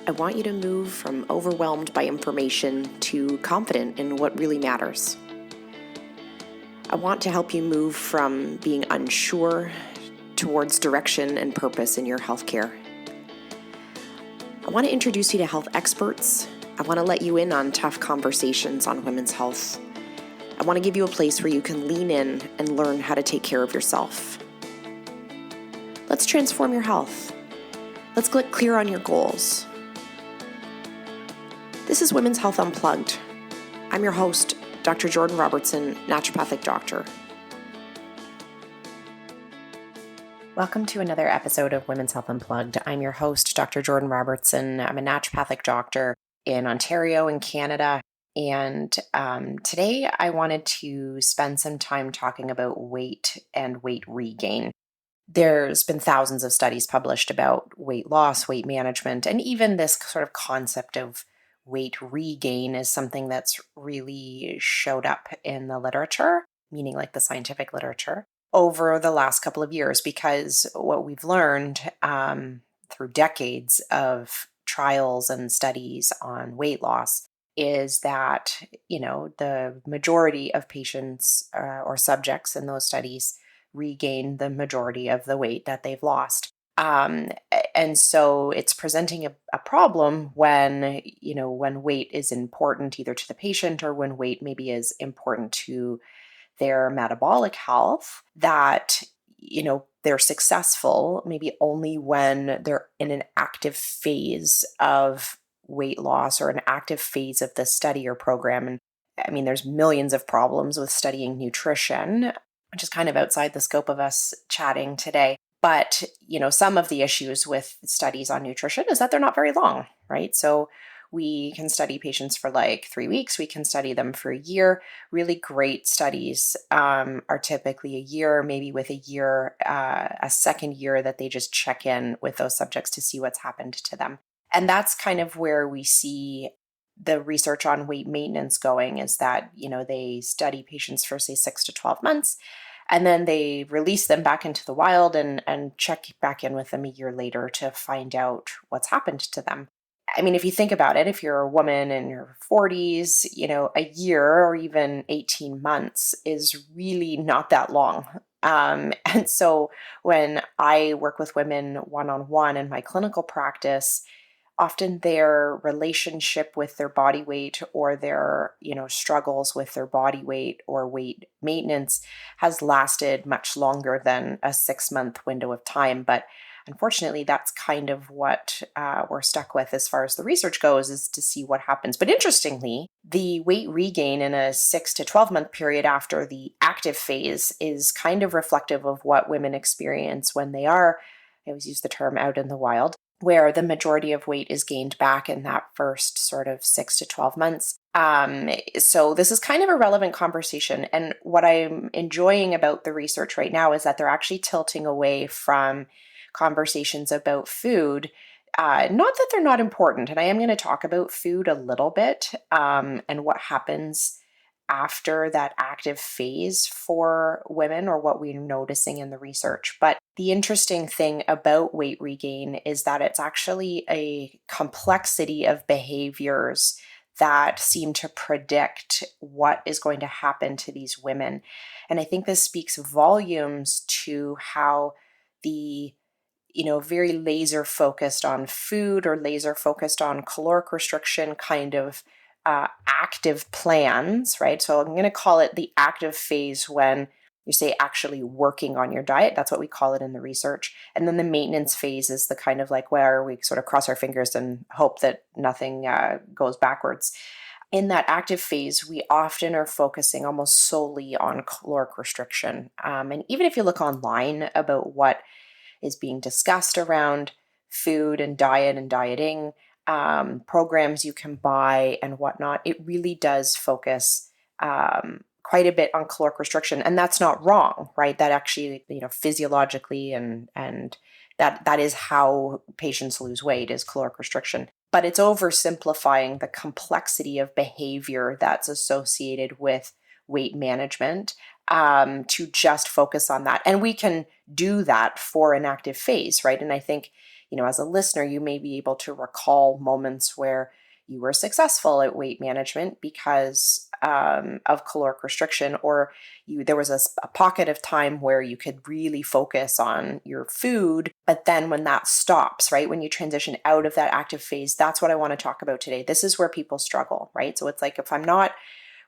I want you to move from overwhelmed by information to confident in what really matters. I want to help you move from being unsure towards direction and purpose in your healthcare. I want to introduce you to health experts. I want to let you in on tough conversations on women's health. I want to give you a place where you can lean in and learn how to take care of yourself. Let's transform your health. Let's get clear on your goals. This is Women's Health Unplugged. I'm your host, Dr. Jordan Robertson, naturopathic doctor. Welcome to another episode of Women's Health Unplugged. I'm your host, Dr. Jordan Robertson. I'm a naturopathic doctor in Ontario in Canada. And today I wanted to spend some time talking about weight and weight regain. There's been thousands of studies published about weight loss, weight management, and even this sort of concept of weight regain is something that's really showed up in the literature, meaning like the scientific literature, over the last couple of years, because what we've learned through decades of trials and studies on weight loss is that, the majority of patients or subjects in those studies regain the majority of the weight that they've lost. And so it's presenting a problem when weight is important either to the patient or when weight maybe is important to their metabolic health, that, they're successful maybe only when they're in an active phase of weight loss or an active phase of the study or program. And I mean, there's millions of problems with studying nutrition, which is kind of outside the scope of us chatting today. But, some of the issues with studies on nutrition is that they're not very long, right? So we can study patients for like 3 weeks. We can study them for a year. Really great studies are typically a year, maybe with a second year that they just check in with those subjects to see what's happened to them. And that's kind of where we see the research on weight maintenance going, is that, they study patients for say 6 to 12 months. And then they release them back into the wild and check back in with them a year later to find out what's happened to them. I mean, if you think about it, if you're a woman in your 40s, a year or even 18 months is really not that long. And so when I work with women one-on-one in my clinical practice, often their relationship with their body weight or their, struggles with their body weight or weight maintenance has lasted much longer than a 6-month window of time. But unfortunately, that's kind of what we're stuck with as far as the research goes, is to see what happens. But interestingly, the weight regain in a 6 to 12-month period after the active phase is kind of reflective of what women experience when they are, I always use the term, out in the wild, where the majority of weight is gained back in that first sort of 6 to 12 months. So this is kind of a relevant conversation. And what I'm enjoying about the research right now is that they're actually tilting away from conversations about food. Not that they're not important, and I am going to talk about food a little bit and what happens after that active phase for women, or what we're noticing in the research. But the interesting thing about weight regain is that it's actually a complexity of behaviors that seem to predict what is going to happen to these women. And I think this speaks volumes to how the very laser focused on food or laser focused on caloric restriction kind of active plans, right? So I'm going to call it the active phase when you say actually working on your diet. That's what we call it in the research. And then the maintenance phase is the kind of like where we sort of cross our fingers and hope that nothing goes backwards. In that active phase, we often are focusing almost solely on caloric restriction. And even if you look online about what is being discussed around food and diet and dieting, programs you can buy and whatnot, it really does focus quite a bit on caloric restriction. And that's not wrong, right? That actually, physiologically and that is how patients lose weight, is caloric restriction. But it's oversimplifying the complexity of behavior that's associated with weight management to just focus on that. And we can do that for an active phase, right? And I think, as a listener, you may be able to recall moments where you were successful at weight management because of caloric restriction, or there was a pocket of time where you could really focus on your food. But then when that stops, right, when you transition out of that active phase, that's what I want to talk about today. This is where people struggle, right? So it's like, if I'm not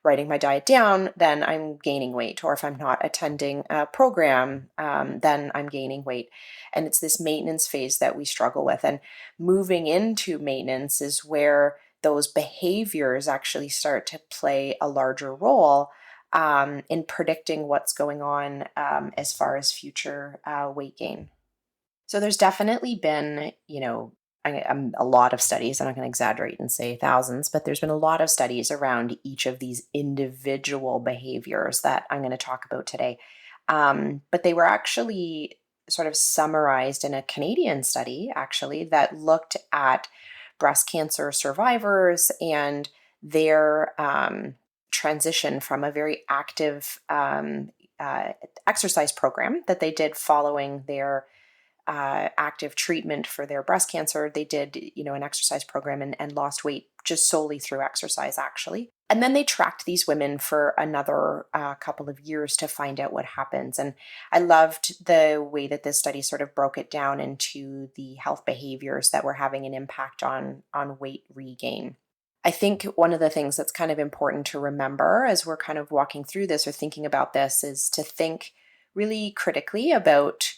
writing my diet down, then I'm gaining weight. Or if I'm not attending a program, then I'm gaining weight. And it's this maintenance phase that we struggle with. And moving into maintenance is where those behaviors actually start to play a larger role in predicting what's going on as far as future weight gain. So there's definitely been, a lot of studies. I'm not going to exaggerate and say thousands, but there's been a lot of studies around each of these individual behaviors that I'm going to talk about today. But they were actually sort of summarized in a Canadian study, actually, that looked at breast cancer survivors and their transition from a very active exercise program that they did following their active treatment for their breast cancer. They did, an exercise program and lost weight just solely through exercise, actually. And then they tracked these women for another couple of years to find out what happens. And I loved the way that this study sort of broke it down into the health behaviors that were having an impact on weight regain. I think one of the things that's kind of important to remember as we're kind of walking through this or thinking about this is to think really critically about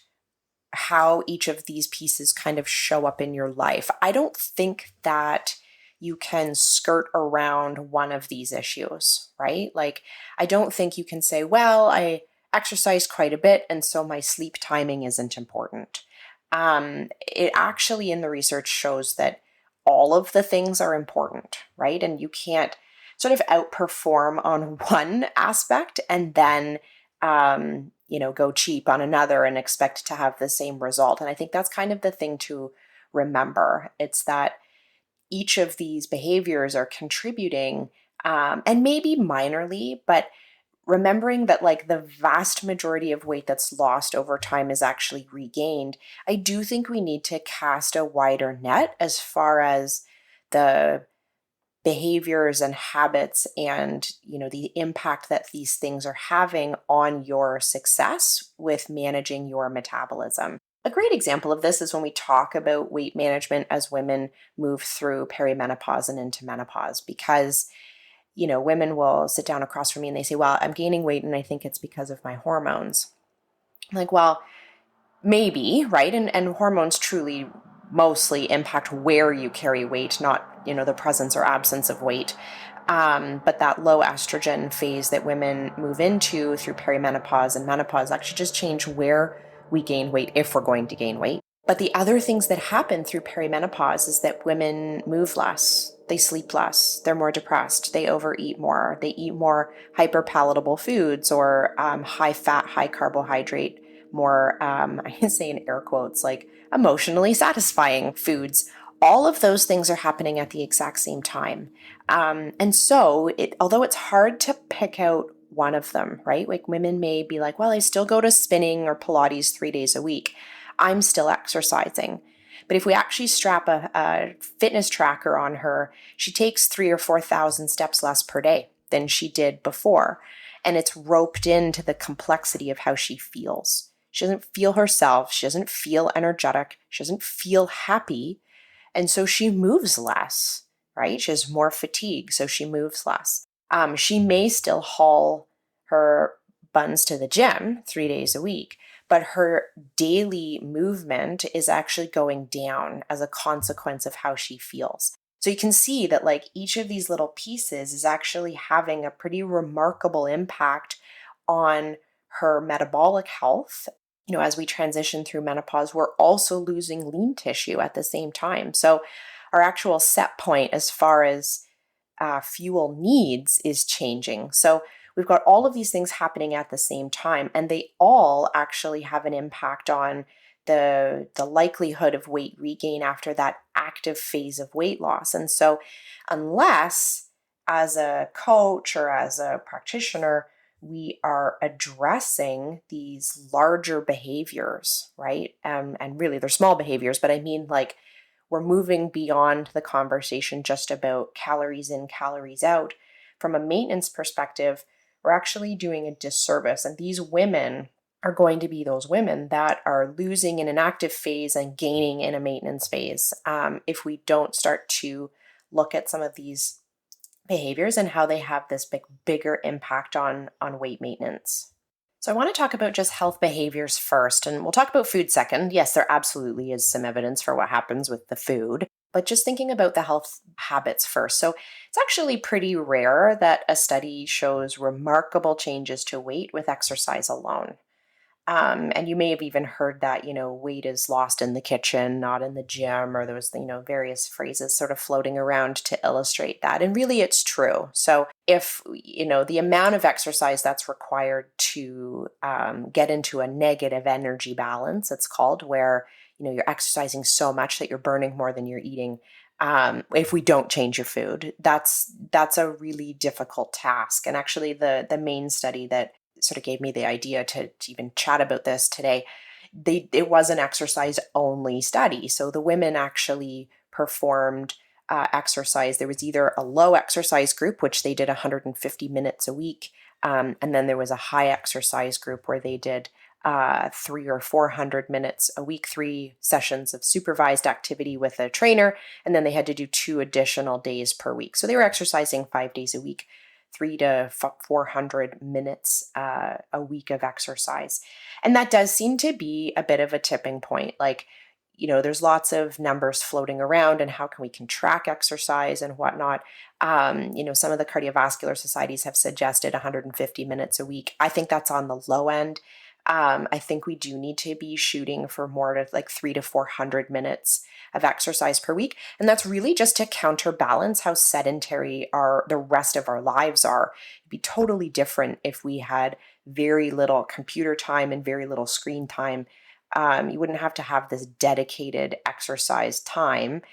how each of these pieces kind of show up in your life. I don't think that you can skirt around one of these issues, right? Like, I don't think you can say, well, I exercise quite a bit, and so my sleep timing isn't important. It actually, in the research, shows that all of the things are important, right? And you can't sort of outperform on one aspect and then go cheap on another and expect to have the same result. And I think that's kind of the thing to remember. It's that each of these behaviors are contributing, and maybe minorly, but remembering that like the vast majority of weight that's lost over time is actually regained. I do think we need to cast a wider net as far as the behaviors and habits and the impact that these things are having on your success with managing your metabolism. A great example of this is when we talk about weight management as women move through perimenopause and into menopause, because women will sit down across from me and they say, well, I'm gaining weight and I think it's because of my hormones. I'm like, well, maybe, right? And hormones truly mostly impact where you carry weight, not, the presence or absence of weight. But that low estrogen phase that women move into through perimenopause and menopause actually just change where we gain weight if we're going to gain weight. But the other things that happen through perimenopause is that women move less, they sleep less, they're more depressed, they overeat more, they eat more hyperpalatable foods or high fat, high carbohydrate, more, I say in air quotes, like emotionally satisfying foods. All of those things are happening at the exact same time. And so although it's hard to pick out one of them, right? Like women may be like, well, I still go to spinning or Pilates 3 days a week. I'm still exercising. But if we actually strap a fitness tracker on her, she takes 3,000 or 4,000 steps less per day than she did before. And it's roped into the complexity of how she feels. She doesn't feel herself. She doesn't feel energetic. She doesn't feel happy. And so she moves less, right? She has more fatigue, so she moves less. She may still haul her buns to the gym 3 days a week, but her daily movement is actually going down as a consequence of how she feels. So you can see that like each of these little pieces is actually having a pretty remarkable impact on her metabolic health. As we transition through menopause, we're also losing lean tissue at the same time. So our actual set point as far as fuel needs is changing. So we've got all of these things happening at the same time, and they all actually have an impact on the likelihood of weight regain after that active phase of weight loss. And so unless as a coach or as a practitioner, we are addressing these larger behaviors, right? And really, they're small behaviors, but I mean, like, we're moving beyond the conversation just about calories in, calories out. From a maintenance perspective, we're actually doing a disservice. And these women are going to be those women that are losing in an active phase and gaining in a maintenance phase, if we don't start to look at some of these behaviors and how they have this bigger impact on weight maintenance. So I want to talk about just health behaviors first, and we'll talk about food second. Yes, there absolutely is some evidence for what happens with the food, but just thinking about the health habits first. So it's actually pretty rare that a study shows remarkable changes to weight with exercise alone. And you may have even heard that, weight is lost in the kitchen, not in the gym, or there was, various phrases sort of floating around to illustrate that. And really, it's true. So if, the amount of exercise that's required to get into a negative energy balance, it's called, where, you're exercising so much that you're burning more than you're eating. If we don't change your food, that's a really difficult task. And actually, the main study that sort of gave me the idea to even chat about this today, it was an exercise only study. So the women actually performed exercise. There was either a low exercise group, which they did 150 minutes a week, and then there was a high exercise group where they did 300 or 400 minutes a week, 3 sessions of supervised activity with a trainer, and then they had to do 2 additional days per week. So they were exercising 5 days a week, 300 to 400 minutes a week of exercise. And that does seem to be a bit of a tipping point. Like, there's lots of numbers floating around, and how can we can track exercise and whatnot. Some of the cardiovascular societies have suggested 150 minutes a week. I think that's on the low end. I think we do need to be shooting for more to like 300 to 400 minutes of exercise per week. And that's really just to counterbalance how sedentary the rest of our lives are. It'd be totally different if we had very little computer time and very little screen time. You wouldn't have to have this dedicated exercise time,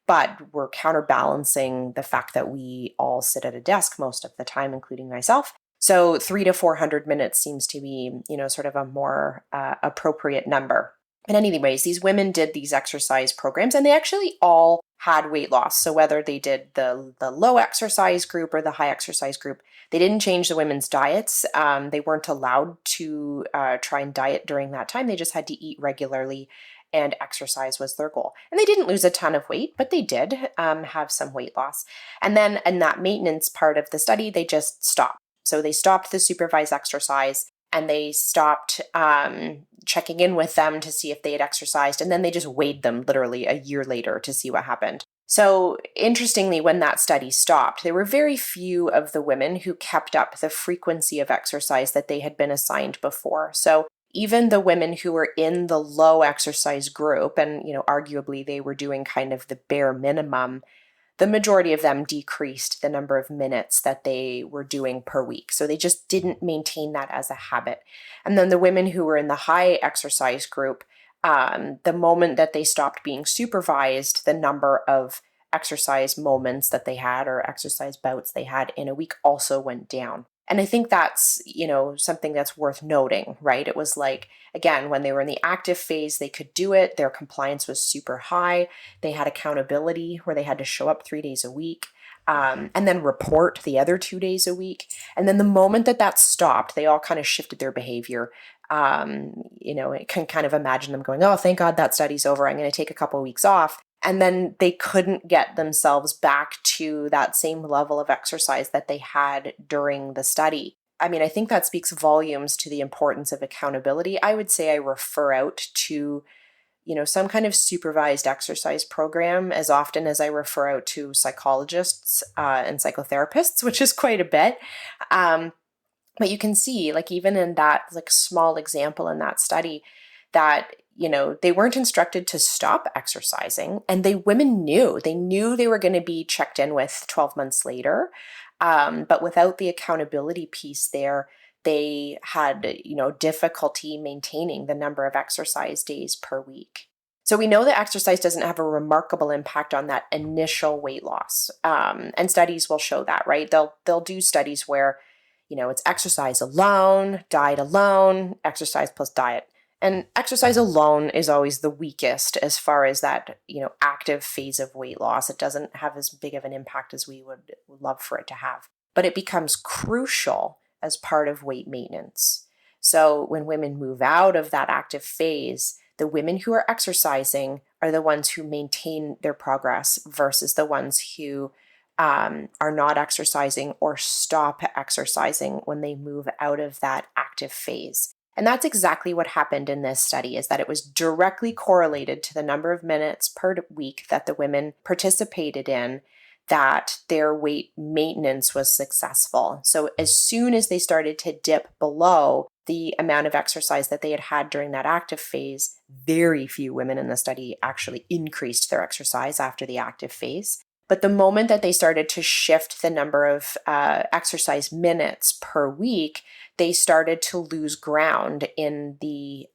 but we're counterbalancing the fact that we all sit at a desk most of the time, including myself. So 300 to 400 minutes seems to be, sort of a more appropriate number. But anyways, these women did these exercise programs, and they actually all had weight loss. So whether they did the low exercise group or the high exercise group, they didn't change the women's diets. They weren't allowed to try and diet during that time. They just had to eat regularly, and exercise was their goal. And they didn't lose a ton of weight, but they did have some weight loss. And then in that maintenance part of the study, they just stopped. So they stopped the supervised exercise, and they stopped checking in with them to see if they had exercised. And then they just weighed them literally a year later to see what happened. So interestingly, when that study stopped, there were very few of the women who kept up the frequency of exercise that they had been assigned before. So even the women who were in the low exercise group, and arguably they were doing kind of the bare minimum, the majority of them decreased the number of minutes that they were doing per week. So they just didn't maintain that as a habit. And then the women who were in the high exercise group, the moment that they stopped being supervised, the number of exercise moments that they had or exercise bouts they had in a week also went down. And I think that's, something that's worth noting, right? It was like, again, when they were in the active phase, they could do it. Their compliance was super high. They had accountability where they had to show up 3 days a week, and then report the other 2 days a week. And then the moment that stopped, they all kind of shifted their behavior. It can kind of imagine them going, oh, thank God that study's over. I'm going to take a couple of weeks off. And then they couldn't get themselves back to that same level of exercise that they had during the study. I mean, I think that speaks volumes to the importance of accountability. I would say I refer out to, some kind of supervised exercise program as often as I refer out to psychologists and psychotherapists, which is quite a bit. But you can see, like, even in that like small example in that study, that they weren't instructed to stop exercising, and women knew they were going to be checked in with 12 months later. But without the accountability piece there, they had, difficulty maintaining the number of exercise days per week. So we know that exercise doesn't have a remarkable impact on that initial weight loss. And studies will show that, right? They'll do studies where, It's exercise alone, diet alone, exercise plus diet. And exercise alone is always the weakest as far as that, active phase of weight loss. It doesn't have as big of an impact as we would love for it to have. But it becomes crucial as part of weight maintenance. So when women move out of that active phase, the women who are exercising are the ones who maintain their progress versus the ones who are not exercising or stop exercising when they move out of that active phase. And that's exactly what happened in this study, is that it was directly correlated to the number of minutes per week that the women participated in, that their weight maintenance was successful. So as soon as they started to dip below the amount of exercise that they had had during that active phase, very few women in the study actually increased their exercise after the active phase. But the moment that they started to shift the number of exercise minutes per week, they started to lose ground in the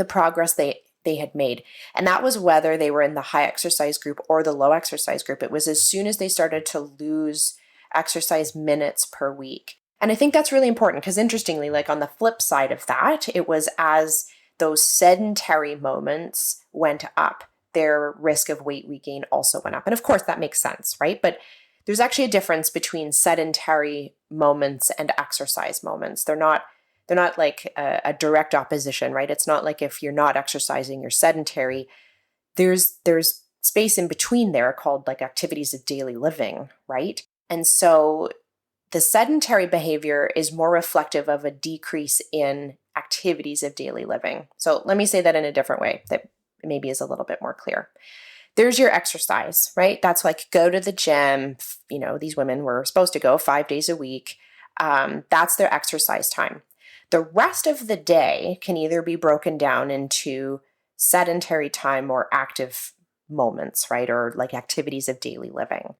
progress they had made. And that was whether they were in the high exercise group or the low exercise group. It was as soon as they started to lose exercise minutes per week. And I think that's really important because, interestingly, like on the flip side of that, it was as those sedentary moments went up, their risk of weight regain also went up. And of course, that makes sense, right? But there's actually a difference between sedentary moments and exercise moments. They're not like a direct opposition, right? It's not like if you're not exercising, you're sedentary. There's space in between there called like activities of daily living, right? And so the sedentary behavior is more reflective of a decrease in activities of daily living. So let me say that in a different way that maybe is a little bit more clear. There's your exercise, right? That's like go to the gym. These women were supposed to go 5 days a week. That's their exercise time. The rest of the day can either be broken down into sedentary time or active moments, right? Or like activities of daily living,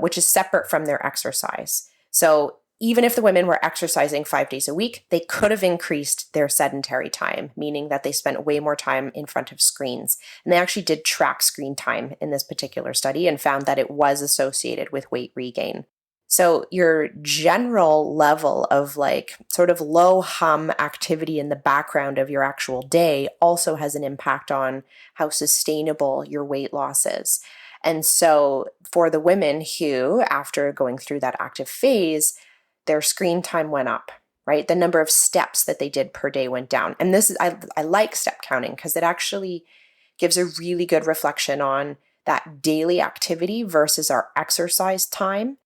which is separate from their exercise. So even if the women were exercising 5 days a week, they could have increased their sedentary time, meaning that they spent way more time in front of screens. And they actually did track screen time in this particular study and found that it was associated with weight regain. So your general level of like sort of low hum activity in the background of your actual day also has an impact on how sustainable your weight loss is. And so for the women who, after going through that active phase, their screen time went up, right? The number of steps that they did per day went down. And this is, I like step counting because it actually gives a really good reflection on that daily activity versus our exercise time.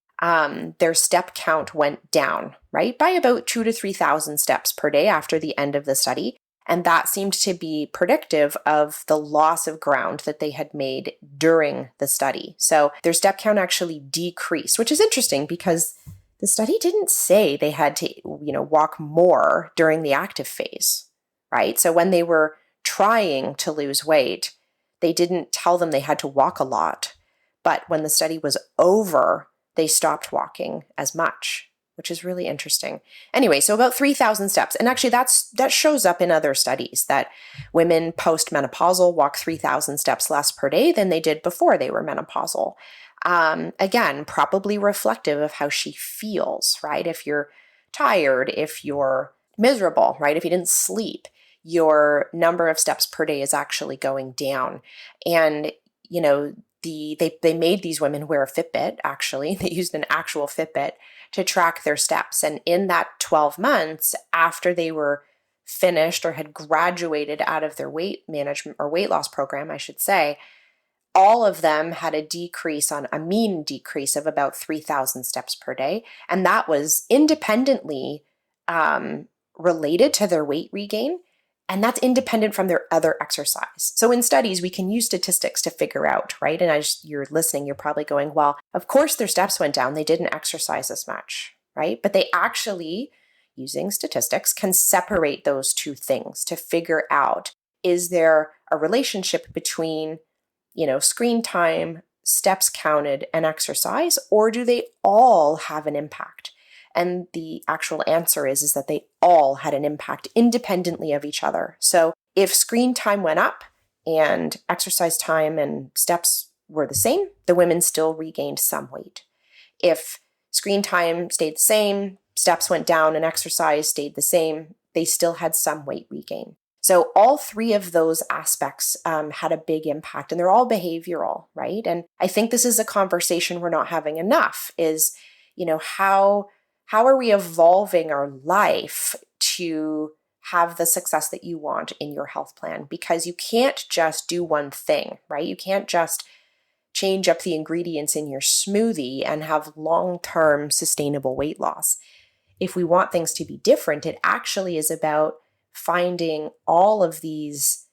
Their step count went down, right? By about 2,000 to 3,000 steps per day after the end of the study. And that seemed to be predictive of the loss of ground that they had made during the study. So their step count actually decreased, which is interesting because the study didn't say they had to, walk more during the active phase, right? So when they were trying to lose weight, they didn't tell them they had to walk a lot. But when the study was over, they stopped walking as much, which is really interesting. Anyway, so about 3,000 steps. And actually that shows up in other studies that women post-menopausal walk 3,000 steps less per day than they did before they were menopausal. Again, probably reflective of how she feels, right? If you're tired, if you're miserable, right? If you didn't sleep, your number of steps per day is actually going down. And, they made these women wear a Fitbit, actually. They used an actual Fitbit to track their steps. And in that 12 months, after they were finished or had graduated out of their weight management or weight loss program, I should say, all of them had a mean decrease of about 3,000 steps per day. And that was independently related to their weight regain. And that's independent from their other exercise. So in studies, we can use statistics to figure out, right? And as you're listening, you're probably going, well, of course their steps went down. They didn't exercise as much, right? But they actually, using statistics, can separate those two things to figure out, is there a relationship between screen time, steps counted, and exercise, or do they all have an impact? And the actual answer is that they all had an impact independently of each other. So if screen time went up and exercise time and steps were the same, the women still regained some weight. If screen time stayed the same, steps went down and exercise stayed the same, they still had some weight regain. So all three of those aspects had a big impact, and they're all behavioral, right? And I think this is a conversation we're not having enough is, how are we evolving our life to have the success that you want in your health plan? Because you can't just do one thing, right? You can't just change up the ingredients in your smoothie and have long-term sustainable weight loss. If we want things to be different, it actually is about finding all of these,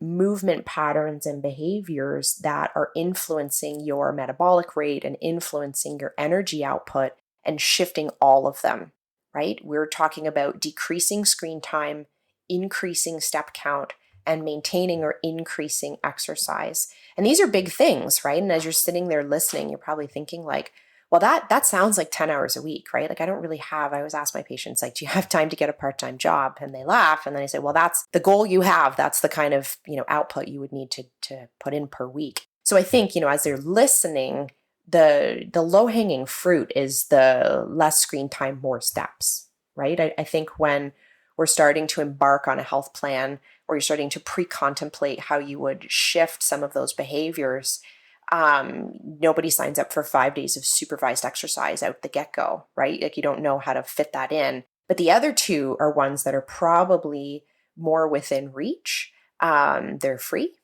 movement patterns and behaviors that are influencing your metabolic rate and influencing your energy output and shifting all of them, right? We're talking about decreasing screen time, increasing step count, and maintaining or increasing exercise. And these are big things, right? And as you're sitting there listening, you're probably thinking like, well, that sounds like 10 hours a week, right? Like I always ask my patients, like, do you have time to get a part-time job? And they laugh. And then I say, well, that's the goal you have. That's the kind of, output you would need to put in per week. So I think, as they're listening, the low-hanging fruit is the less screen time, more steps, right? I think when we're starting to embark on a health plan or you're starting to pre-contemplate how you would shift some of those behaviors, nobody signs up for 5 days of supervised exercise out the get-go, right? Like you don't know how to fit that in. But the other two are ones that are probably more within reach. They're free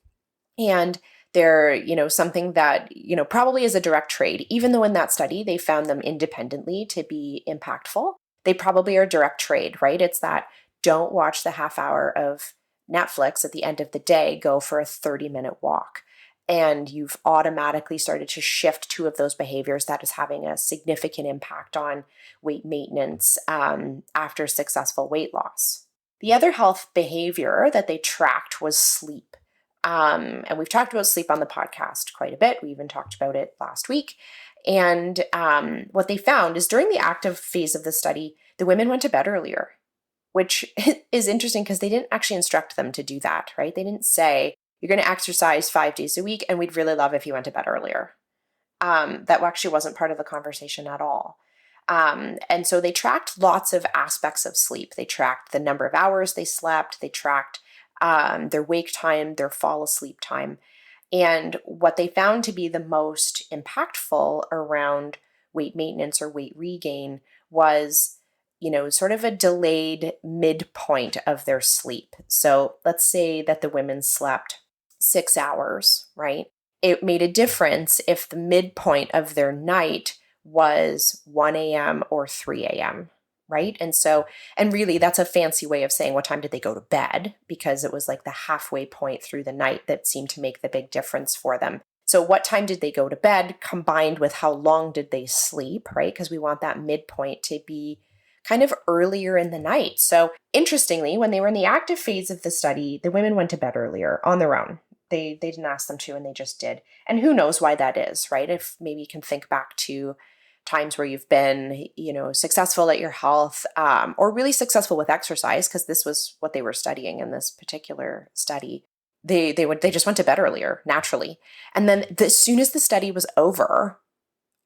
and they're, something that, probably is a direct trade. Even though in that study, they found them independently to be impactful, they probably are direct trade, right? It's that don't watch the half hour of Netflix at the end of the day, go for a 30-minute walk. And you've automatically started to shift two of those behaviors that is having a significant impact on weight maintenance after successful weight loss. The other health behavior that they tracked was sleep. And we've talked about sleep on the podcast quite a bit. We even talked about it last week. And what they found is during the active phase of the study, the women went to bed earlier, which is interesting because they didn't actually instruct them to do that, right? They didn't say, you're going to exercise 5 days a week, and we'd really love if you went to bed earlier. That actually wasn't part of the conversation at all. And so they tracked lots of aspects of sleep. They tracked the number of hours they slept. They tracked their wake time, their fall asleep time. And what they found to be the most impactful around weight maintenance or weight regain was, sort of a delayed midpoint of their sleep. So let's say that the women slept 6 hours, right? It made a difference if the midpoint of their night was 1 a.m. or 3 a.m., right? And really that's a fancy way of saying what time did they go to bed, because it was like the halfway point through the night that seemed to make the big difference for them. So what time did they go to bed combined with how long did they sleep, right? Because we want that midpoint to be kind of earlier in the night. So interestingly, when they were in the active phase of the study, the women went to bed earlier on their own. They didn't ask them to, and they just did. And who knows why that is, right? If maybe you can think back to times where you've been, successful at your health, or really successful with exercise, because this was what they were studying in this particular study. They just went to bed earlier naturally. And then as soon as the study was over,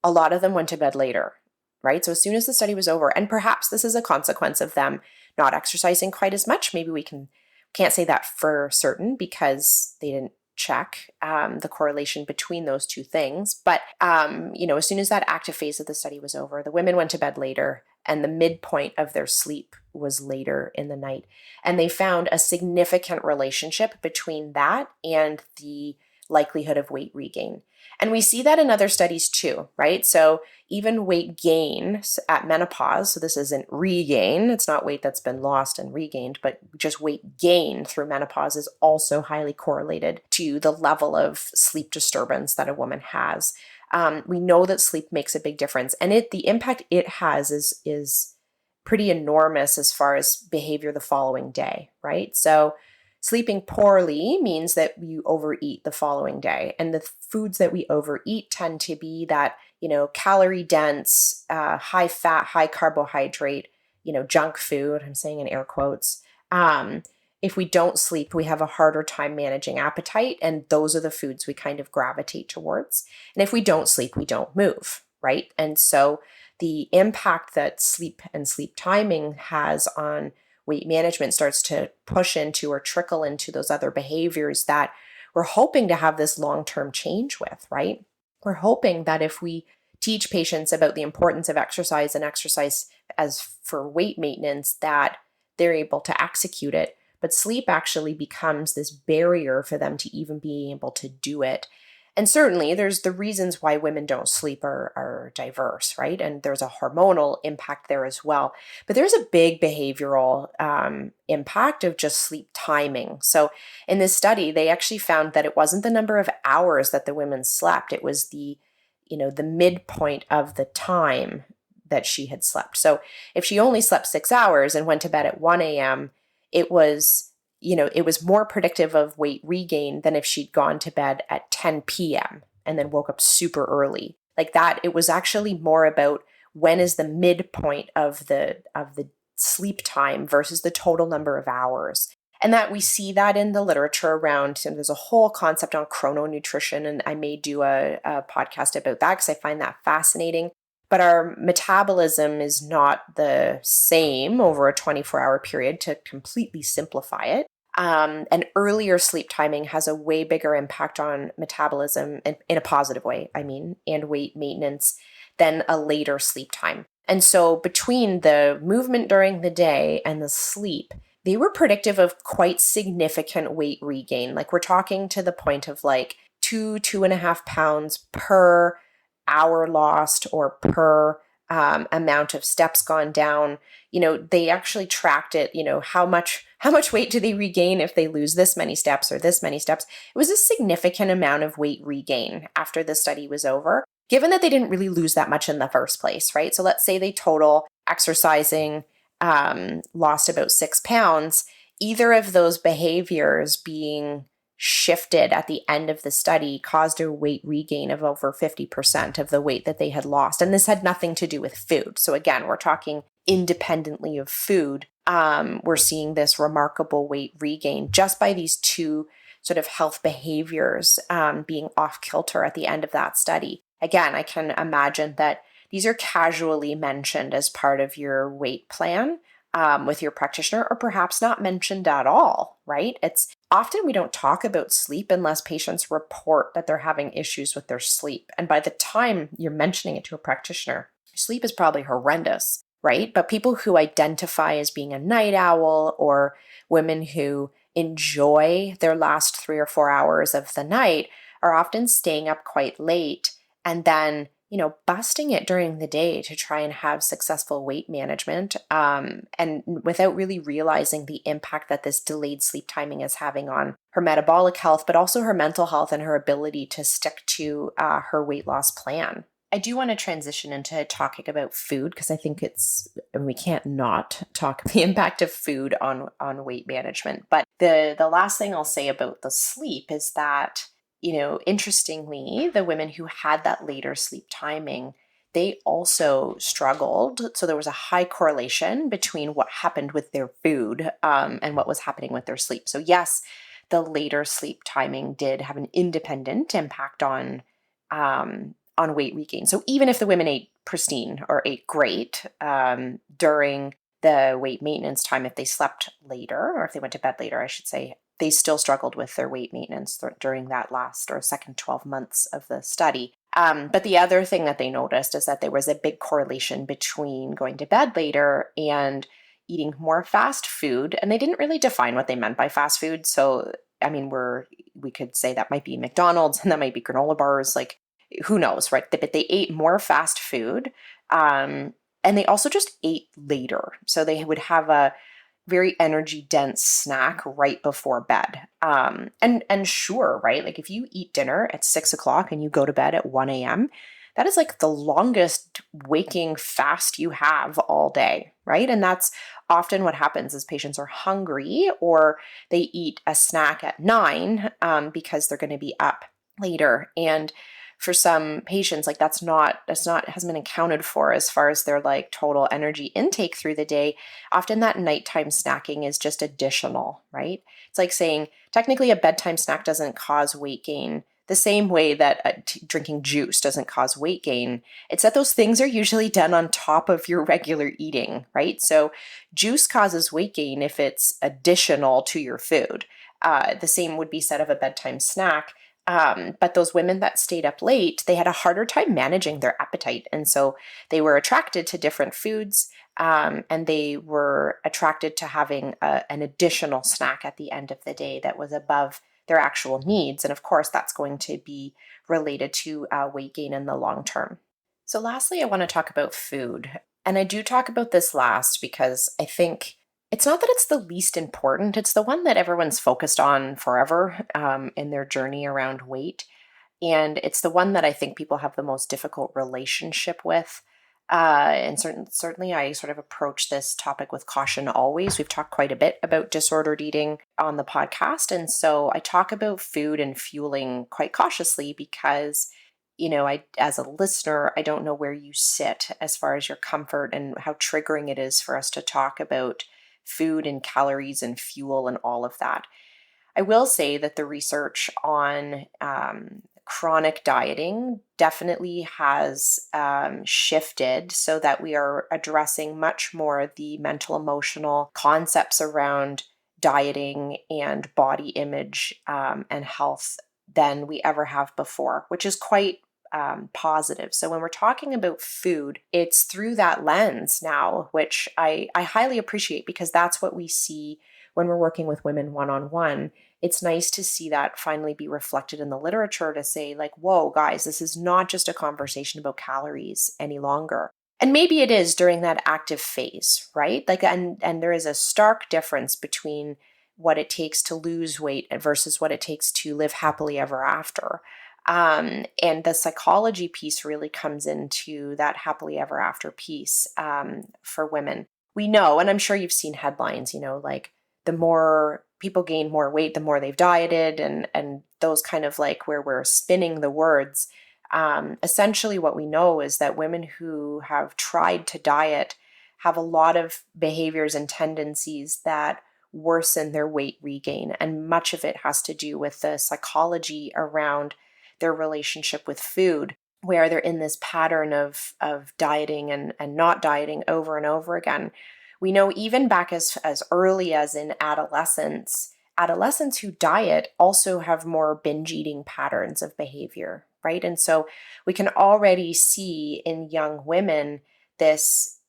a lot of them went to bed later, right? So as soon as the study was over, and perhaps this is a consequence of them not exercising quite as much. Maybe we can't say that for certain because they didn't check the correlation between those two things. But, as soon as that active phase of the study was over, the women went to bed later and the midpoint of their sleep was later in the night. And they found a significant relationship between that and the likelihood of weight regain. And we see that in other studies too, right? So even weight gain at menopause, so this isn't regain, it's not weight that's been lost and regained, but just weight gain through menopause is also highly correlated to the level of sleep disturbance that a woman has. We know that sleep makes a big difference, and the impact it has is pretty enormous as far as behavior the following day, right? So sleeping poorly means that you overeat the following day. And the foods that we overeat tend to be that, calorie dense, high fat, high carbohydrate, junk food, I'm saying in air quotes. If we don't sleep, we have a harder time managing appetite. And those are the foods we kind of gravitate towards. And if we don't sleep, we don't move, right? And so the impact that sleep and sleep timing has on weight management starts to push into or trickle into those other behaviors that we're hoping to have this long-term change with, right? We're hoping that if we teach patients about the importance of exercise and exercise as for weight maintenance, that they're able to execute it. But sleep actually becomes this barrier for them to even be able to do it. And certainly there's the reasons why women don't sleep are diverse, right? And there's a hormonal impact there as well. But there's a big behavioral impact of just sleep timing. So in this study, they actually found that it wasn't the number of hours that the women slept. It was the midpoint of the time that she had slept. So if she only slept 6 hours and went to bed at 1 a.m., it was more predictive of weight regain than if she'd gone to bed at 10 p.m. and then woke up super early. Like that, it was actually more about when is the midpoint of the sleep time versus the total number of hours. And that we see that in the literature around, and there's a whole concept on chrononutrition, and I may do a podcast about that because I find that fascinating. But our metabolism is not the same over a 24-hour period, to completely simplify it. And earlier sleep timing has a way bigger impact on metabolism in a positive way, and weight maintenance than a later sleep time. And so between the movement during the day and the sleep, they were predictive of quite significant weight regain. Like we're talking to the point of like 2.5 pounds per hour lost or per amount of steps gone down. They actually tracked it, how much weight do they regain if they lose this many steps or this many steps. It was a significant amount of weight regain after the study was over, given that they didn't really lose that much in the first place, right? So let's say they total exercising lost about 6 pounds. Either of those behaviors being shifted at the end of the study caused a weight regain of over 50% of the weight that they had lost. And this had nothing to do with food. So again, we're talking independently of food. We're seeing this remarkable weight regain just by these two sort of health behaviors being off kilter at the end of that study. Again, I can imagine that these are casually mentioned as part of your weight plan with your practitioner, or perhaps not mentioned at all, right? It's often we don't talk about sleep unless patients report that they're having issues with their sleep. And by the time you're mentioning it to a practitioner, sleep is probably horrendous, right? But people who identify as being a night owl, or women who enjoy their last 3 or 4 hours of the night, are often staying up quite late and then busting it during the day to try and have successful weight management, and without really realizing the impact that this delayed sleep timing is having on her metabolic health, but also her mental health and her ability to stick to her weight loss plan. I do want to transition into talking about food because I think we can't not talk the impact of food on weight management. But the last thing I'll say about the sleep is that interestingly, the women who had that later sleep timing, they also struggled. So there was a high correlation between what happened with their food and what was happening with their sleep. So yes, the later sleep timing did have an independent impact on weight regain. So even if the women ate pristine or ate great during the weight maintenance time, if they slept later, or if they went to bed later, I should say, they still struggled with their weight maintenance during that last or second 12 months of the study. But the other thing that they noticed is that there was a big correlation between going to bed later and eating more fast food. And they didn't really define what they meant by fast food. So, we could say that might be McDonald's and that might be granola bars, like who knows, right? But they ate more fast food. And they also just ate later. So they would have a very energy dense snack right before bed. And sure, right? Like if you eat dinner at 6 o'clock and you go to bed at 1 a.m., that is like the longest waking fast you have all day, right? And that's often what happens is patients are hungry or they eat a snack at 9 because they're going to be up later. And for some patients, like hasn't been accounted for as far as their like total energy intake through the day. Often that nighttime snacking is just additional, right? It's like saying technically a bedtime snack doesn't cause weight gain. the same way that drinking juice doesn't cause weight gain, it's that those things are usually done on top of your regular eating, right? So juice causes weight gain if it's additional to your food. The same would be said of a bedtime snack. But those women that stayed up late, they had a harder time managing their appetite. And so they were attracted to different foods, and they were attracted to having an additional snack at the end of the day that was above their actual needs. And of course, that's going to be related to weight gain in the long term. So, lastly, I want to talk about food. And I do talk about this last because I think it's not that it's the least important, it's the one that everyone's focused on forever in their journey around weight. And it's the one that I think people have the most difficult relationship with. Certainly, I sort of approach this topic with caution always. We've talked quite a bit about disordered eating on the podcast. And so I talk about food and fueling quite cautiously because, as a listener, I don't know where you sit as far as your comfort and how triggering it is for us to talk about food and calories and fuel and all of that. I will say that the research on chronic dieting definitely has shifted so that we are addressing much more the mental, emotional concepts around dieting and body image and health than we ever have before, which is quite positive. So when we're talking about food, it's through that lens now, which I highly appreciate because that's what we see when we're working with women one-on-one. It's nice to see that finally be reflected in the literature to say like, whoa, guys, this is not just a conversation about calories any longer. And maybe it is during that active phase, right? Like, and there is a stark difference between what it takes to lose weight versus what it takes to live happily ever after. And the psychology piece really comes into that happily ever after piece for women. We know, and I'm sure you've seen headlines, like the more people gain more weight, the more they've dieted, and those kind of like where we're spinning the words. Essentially, what we know is that women who have tried to diet have a lot of behaviors and tendencies that worsen their weight regain. And much of it has to do with the psychology around their relationship with food, where they're in this pattern of dieting and not dieting over and over again. We know even back as early as in adolescence who diet also have more binge eating patterns of behavior, right? And so we can already see in young women this,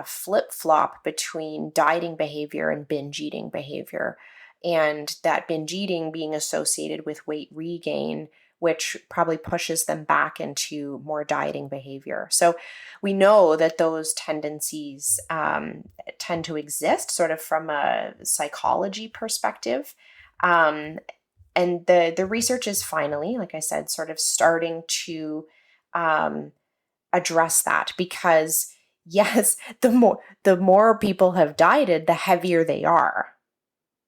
flip-flop between dieting behavior and binge eating behavior, and that binge eating being associated with weight regain, which probably pushes them back into more dieting behavior. So we know that those tendencies tend to exist sort of from a psychology perspective. And the research is finally, like I said, sort of starting to address that because, yes, the more people have dieted, the heavier they are,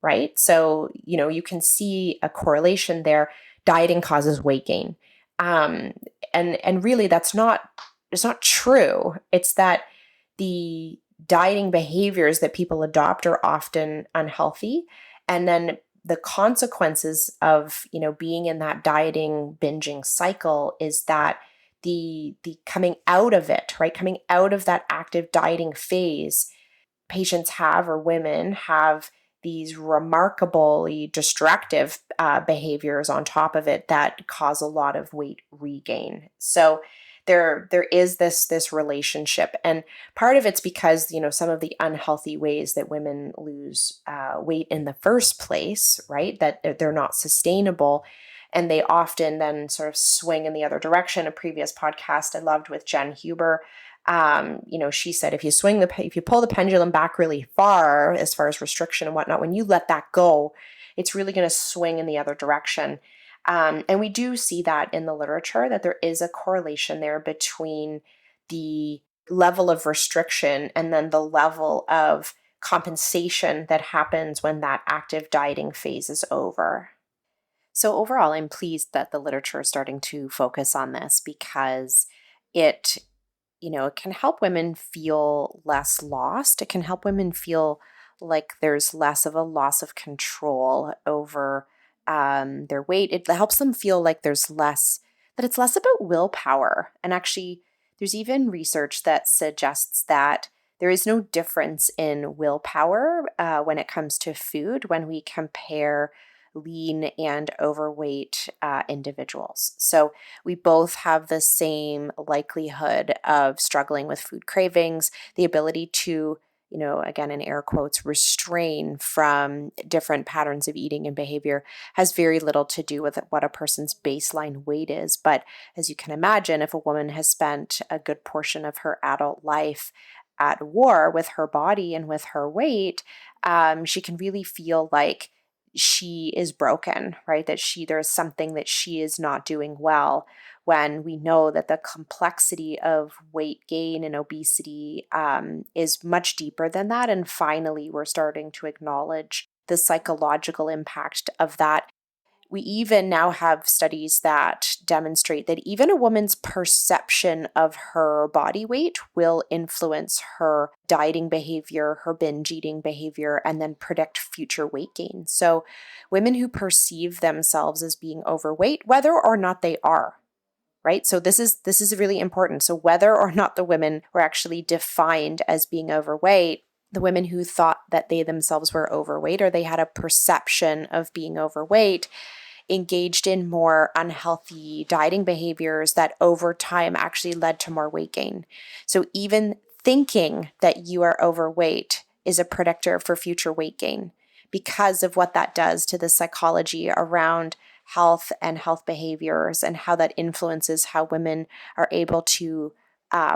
right? So, you can see a correlation there. Dieting causes weight gain. And really it's not true. It's that the dieting behaviors that people adopt are often unhealthy. And then the consequences of, being in that dieting binging cycle is that the coming out of it, right? Coming out of that active dieting phase, patients have, or women have, these remarkably destructive behaviors on top of it that cause a lot of weight regain. So there is this relationship, and part of it's because some of the unhealthy ways that women lose weight in the first place, right? That they're not sustainable, and they often then sort of swing in the other direction. A previous podcast I loved with Jen Huber. She said, if you pull the pendulum back really far, as far as restriction and whatnot, when you let that go, it's really going to swing in the other direction. And we do see that in the literature, that there is a correlation there between the level of restriction and then the level of compensation that happens when that active dieting phase is over. So overall, I'm pleased that the literature is starting to focus on this because it can help women feel less lost. It can help women feel like there's less of a loss of control over their weight. It helps them feel like that it's less about willpower. And actually, there's even research that suggests that there is no difference in willpower when it comes to food when we compare lean and overweight individuals. So we both have the same likelihood of struggling with food cravings, the ability to, again, in air quotes, restrain from different patterns of eating and behavior has very little to do with what a person's baseline weight is. But as you can imagine, if a woman has spent a good portion of her adult life at war with her body and with her weight, she can really feel like she is broken, right? That there's something that she is not doing well, when we know that the complexity of weight gain and obesity is much deeper than that. And finally, we're starting to acknowledge the psychological impact of that. We even now have studies that demonstrate that even a woman's perception of her body weight will influence her dieting behavior, her binge eating behavior, and then predict future weight gain. So women who perceive themselves as being overweight, whether or not they are, right? So this is really important. So whether or not the women were actually defined as being overweight, the women who thought that they themselves were overweight, or they had a perception of being overweight, engaged in more unhealthy dieting behaviors that over time actually led to more weight gain. So even thinking that you are overweight is a predictor for future weight gain, because of what that does to the psychology around health and health behaviors, and how that influences how women are able to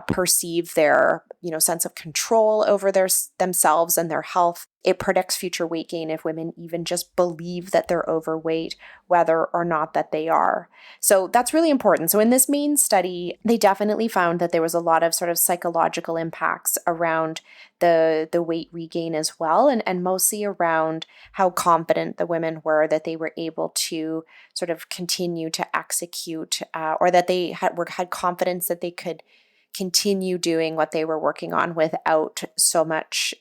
perceive their, sense of control over themselves and their health. It predicts future weight gain if women even just believe that they're overweight, whether or not that they are. So that's really important. So in this main study, they definitely found that there was a lot of sort of psychological impacts around the weight regain as well, and mostly around how confident the women were that they were able to sort of continue to execute, or that they had confidence that they could continue doing what they were working on without so much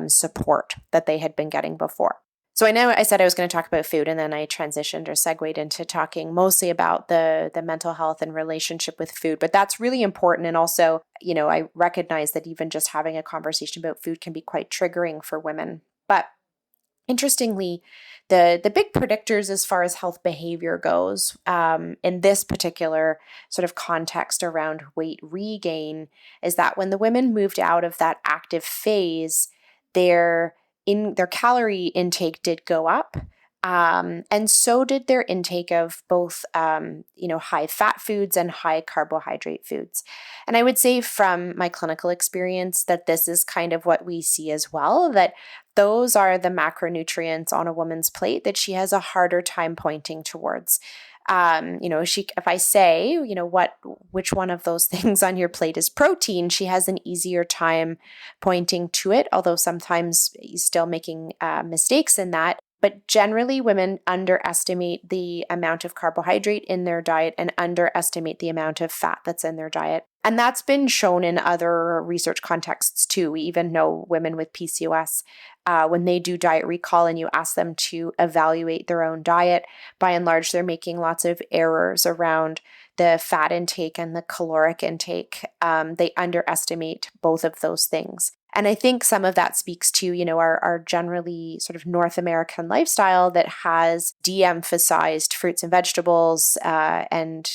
support that they had been getting before. So I know I said I was going to talk about food, and then I transitioned or segued into talking mostly about the mental health and relationship with food, but that's really important. And also, I recognize that even just having a conversation about food can be quite triggering for women. But interestingly, the big predictors as far as health behavior goes, in this particular sort of context around weight regain, is that when the women moved out of that active phase, their calorie intake did go up. And so did their intake of both, high fat foods and high carbohydrate foods. And I would say from my clinical experience that this is kind of what we see as well, that those are the macronutrients on a woman's plate that she has a harder time pointing towards. If I say, which one of those things on your plate is protein, she has an easier time pointing to it, although sometimes still making mistakes in that. But generally, women underestimate the amount of carbohydrate in their diet and underestimate the amount of fat that's in their diet. And that's been shown in other research contexts too. We even know women with PCOS, when they do diet recall and you ask them to evaluate their own diet, by and large, they're making lots of errors around the fat intake and the caloric intake. They underestimate both of those things. And I think some of that speaks to, our generally sort of North American lifestyle that has de-emphasized fruits and vegetables, and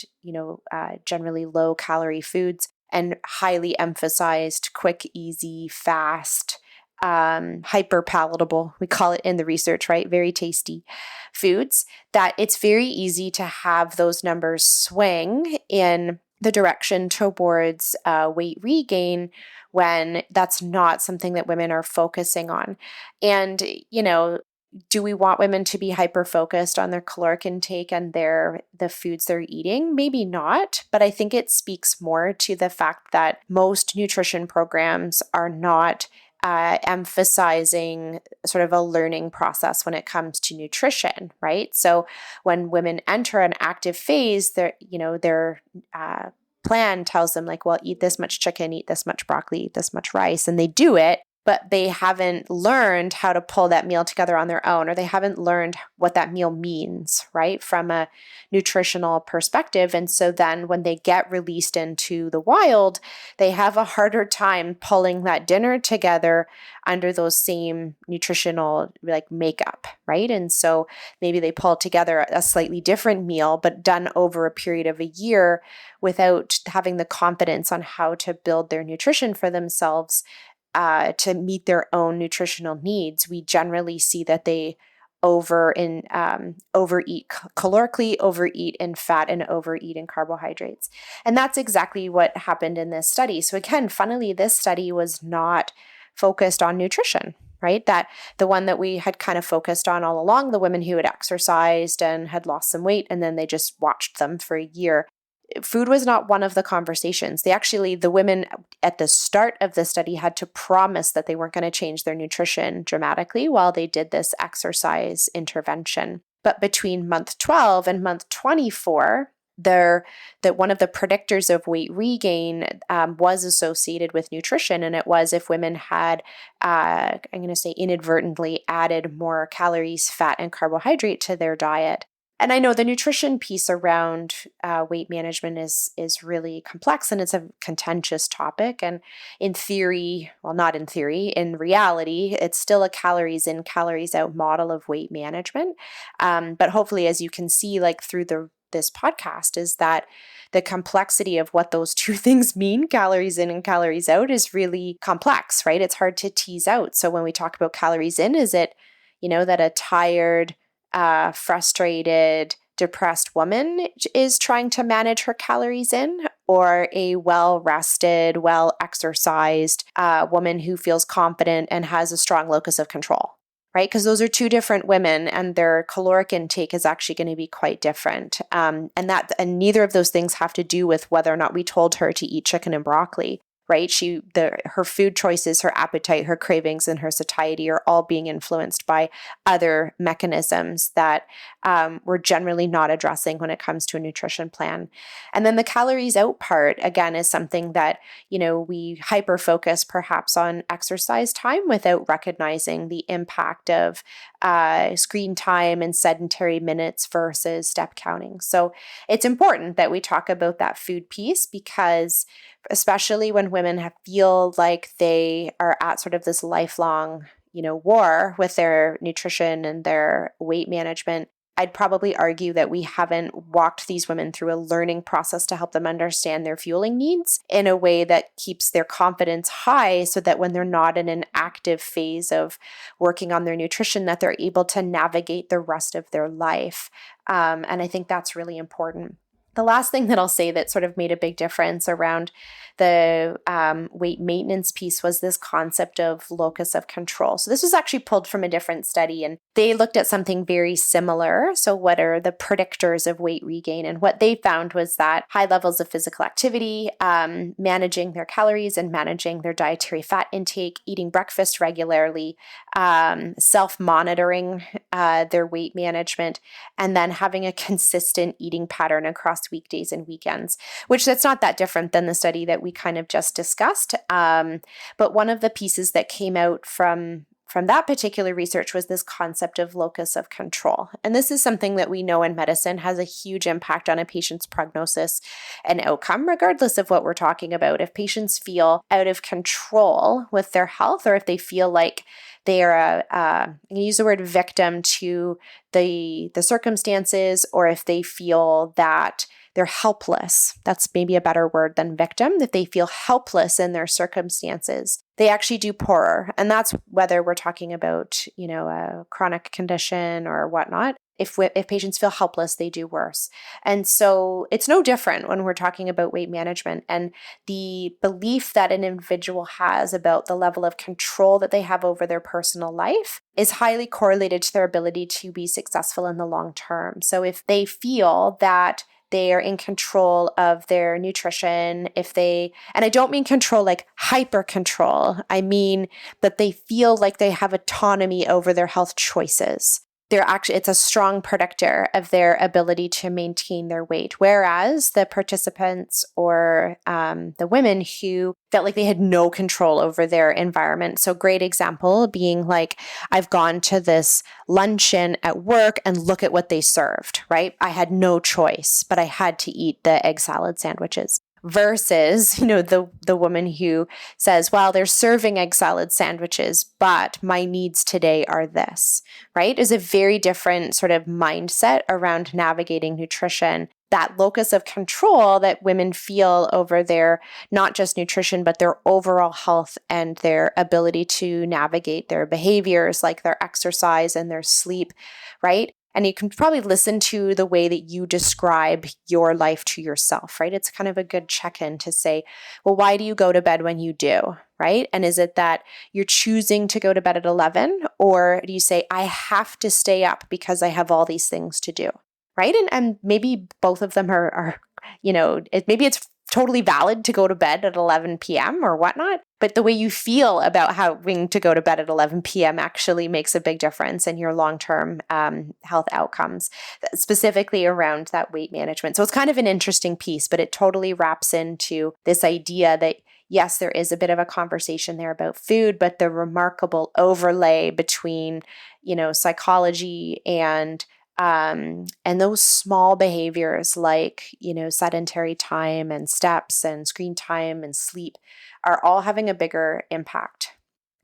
generally low calorie foods, and highly emphasized quick, easy, fast, hyper palatable, we call it in the research, right? Very tasty foods, that it's very easy to have those numbers swing in the direction towards weight regain, when that's not something that women are focusing on. And, do we want women to be hyper-focused on their caloric intake and the foods they're eating? Maybe not, but I think it speaks more to the fact that most nutrition programs are not emphasizing sort of a learning process when it comes to nutrition, right? So when women enter an active phase, their plan tells them like, well, eat this much chicken, eat this much broccoli, eat this much rice, and they do it. but they haven't learned how to pull that meal together on their own, or they haven't learned what that meal means, right, from a nutritional perspective. And so then when they get released into the wild, they have a harder time pulling that dinner together under those same nutritional like makeup, right? And so maybe they pull together a slightly different meal, but done over a period of a year without having the confidence on how to build their nutrition for themselves to meet their own nutritional needs. We generally see that they overeat calorically, overeat in fat, and overeat in carbohydrates. And that's exactly what happened in this study. So again, funnily, this study was not focused on nutrition, right? That the one that we had kind of focused on all along, the women who had exercised and had lost some weight, and then they just watched them for a year. Food was not one of the conversations. The women at the start of the study had to promise that they weren't going to change their nutrition dramatically while they did this exercise intervention. But between month 12 and month 24, that one of the predictors of weight regain was associated with nutrition. And it was if women had, I'm going to say inadvertently added more calories, fat, and carbohydrate to their diet. And I know the nutrition piece around weight management is really complex, and it's a contentious topic. And in theory, well, not in theory, in reality, it's still a calories in, calories out model of weight management. But hopefully, as you can see, like through this podcast, is that the complexity of what those two things mean, calories in and calories out, is really complex, right? It's hard to tease out. So when we talk about calories in, is it, that a tired, frustrated, depressed woman is trying to manage her calories in, or a well-rested, well-exercised woman who feels confident and has a strong locus of control, right? Because those are two different women, and their caloric intake is actually going to be quite different. And neither of those things have to do with whether or not we told her to eat chicken and broccoli. Right? Her food choices, her appetite, her cravings, and her satiety are all being influenced by other mechanisms that we're generally not addressing when it comes to a nutrition plan. And then the calories out part, again, is something that, we hyper focus perhaps on exercise time without recognizing the impact of screen time and sedentary minutes versus step counting. So it's important that we talk about that food piece, because especially when women feel like they are at sort of this lifelong, war with their nutrition and their weight management, I'd probably argue that we haven't walked these women through a learning process to help them understand their fueling needs in a way that keeps their confidence high, so that when they're not in an active phase of working on their nutrition, that they're able to navigate the rest of their life. And I think that's really important. The last thing that I'll say that sort of made a big difference around the weight maintenance piece was this concept of locus of control. So this was actually pulled from a different study, and they looked at something very similar. So what are the predictors of weight regain? And what they found was that high levels of physical activity, managing their calories and managing their dietary fat intake, eating breakfast regularly, self-monitoring their weight management, and then having a consistent eating pattern across weekdays and weekends, which that's not that different than the study that we kind of just discussed. But one of the pieces that came out from that particular research was this concept of locus of control. And this is something that we know in medicine has a huge impact on a patient's prognosis and outcome, regardless of what we're talking about. If patients feel out of control with their health, or if they feel like they are I'm going to use the word victim to the circumstances, or if they feel that they're helpless, that's maybe a better word than victim, that they feel helpless in their circumstances, they actually do poorer. And that's whether we're talking about, a chronic condition or whatnot. If patients feel helpless, they do worse. And so it's no different when we're talking about weight management, and the belief that an individual has about the level of control that they have over their personal life is highly correlated to their ability to be successful in the long term. So if they feel that they are in control of their nutrition, and I don't mean control like hyper control, I mean that they feel like they have autonomy over their health choices. it's a strong predictor of their ability to maintain their weight. Whereas the participants or the women who felt like they had no control over their environment. So great example being like, I've gone to this luncheon at work and look at what they served, right? I had no choice, but I had to eat the egg salad sandwiches. Versus, the woman who says, well, they're serving egg salad sandwiches, but my needs today are this, right? Is a very different sort of mindset around navigating nutrition. That locus of control that women feel over their, not just nutrition, but their overall health and their ability to navigate their behaviors, like their exercise and their sleep, right? And you can probably listen to the way that you describe your life to yourself, right? It's kind of a good check-in to say, well, why do you go to bed when you do, right? And is it that you're choosing to go to bed at 11? Or do you say, I have to stay up because I have all these things to do, right? And maybe both of them are maybe it's totally valid to go to bed at 11 p.m. or whatnot, but the way you feel about having to go to bed at 11 p.m. actually makes a big difference in your long-term health outcomes, specifically around that weight management. So it's kind of an interesting piece, but it totally wraps into this idea that yes, there is a bit of a conversation there about food, but the remarkable overlay between, psychology and those small behaviors like, sedentary time and steps and screen time and sleep are all having a bigger impact.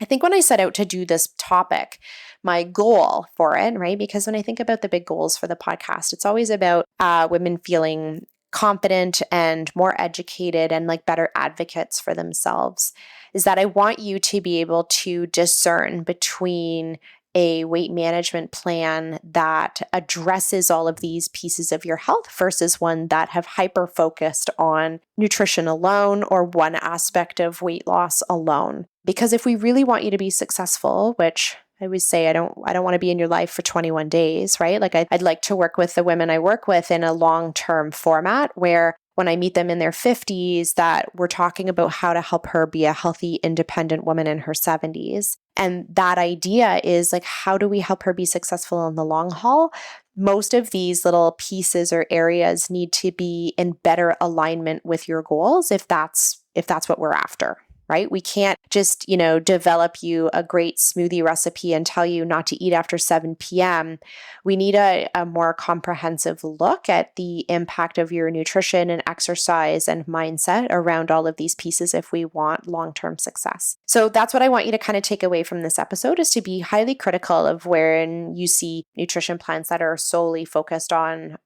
I think when I set out to do this topic, my goal for it, right? Because when I think about the big goals for the podcast, it's always about women feeling confident and more educated and like better advocates for themselves, is that I want you to be able to discern between a weight management plan that addresses all of these pieces of your health versus one that have hyper-focused on nutrition alone or one aspect of weight loss alone. Because if we really want you to be successful, which I always say I don't want to be in your life for 21 days, right? Like I'd like to work with the women I work with in a long-term format where when I meet them in their 50s, that we're talking about how to help her be a healthy, independent woman in her 70s. And that idea is like, how do we help her be successful in the long haul? Most of these little pieces or areas need to be in better alignment with your goals if that's what we're after. Right? We can't just, develop you a great smoothie recipe and tell you not to eat after 7 p.m. We need a more comprehensive look at the impact of your nutrition and exercise and mindset around all of these pieces if we want long-term success. So that's what I want you to kind of take away from this episode, is to be highly critical of when you see nutrition plans that are solely focused on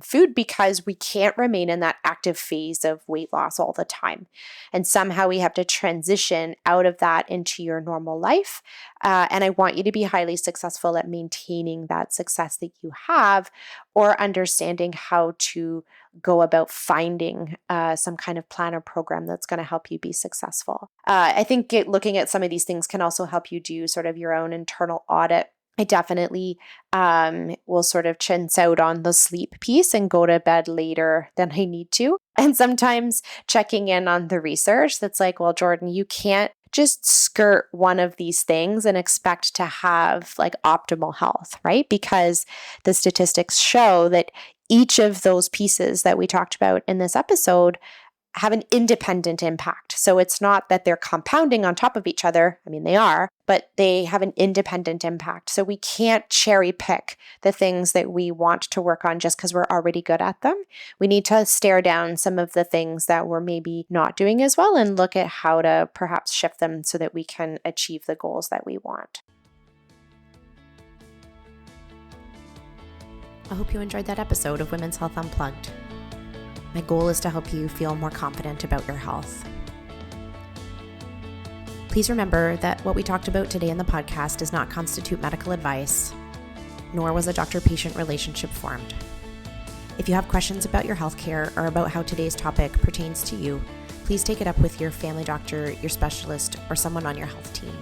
food, because we can't remain in that active phase of weight loss all the time. And somehow we have to transition out of that into your normal life. And I want you to be highly successful at maintaining that success that you have, or understanding how to go about finding some kind of plan or program that's going to help you be successful. I think looking at some of these things can also help you do sort of your own internal audit. I definitely will sort of chintz out on the sleep piece and go to bed later than I need to. And sometimes checking in on the research that's like, well, Jordan, you can't just skirt one of these things and expect to have like optimal health, right? Because the statistics show that each of those pieces that we talked about in this episode have an independent impact. So it's not that they're compounding on top of each other. I mean, they are, but they have an independent impact. So we can't cherry pick the things that we want to work on just because we're already good at them. We need to stare down some of the things that we're maybe not doing as well and look at how to perhaps shift them so that we can achieve the goals that we want. I hope you enjoyed that episode of Women's Health Unplugged. My goal is to help you feel more confident about your health. Please remember that what we talked about today in the podcast does not constitute medical advice, nor was a doctor-patient relationship formed. If you have questions about your healthcare or about how today's topic pertains to you, please take it up with your family doctor, your specialist, or someone on your health team.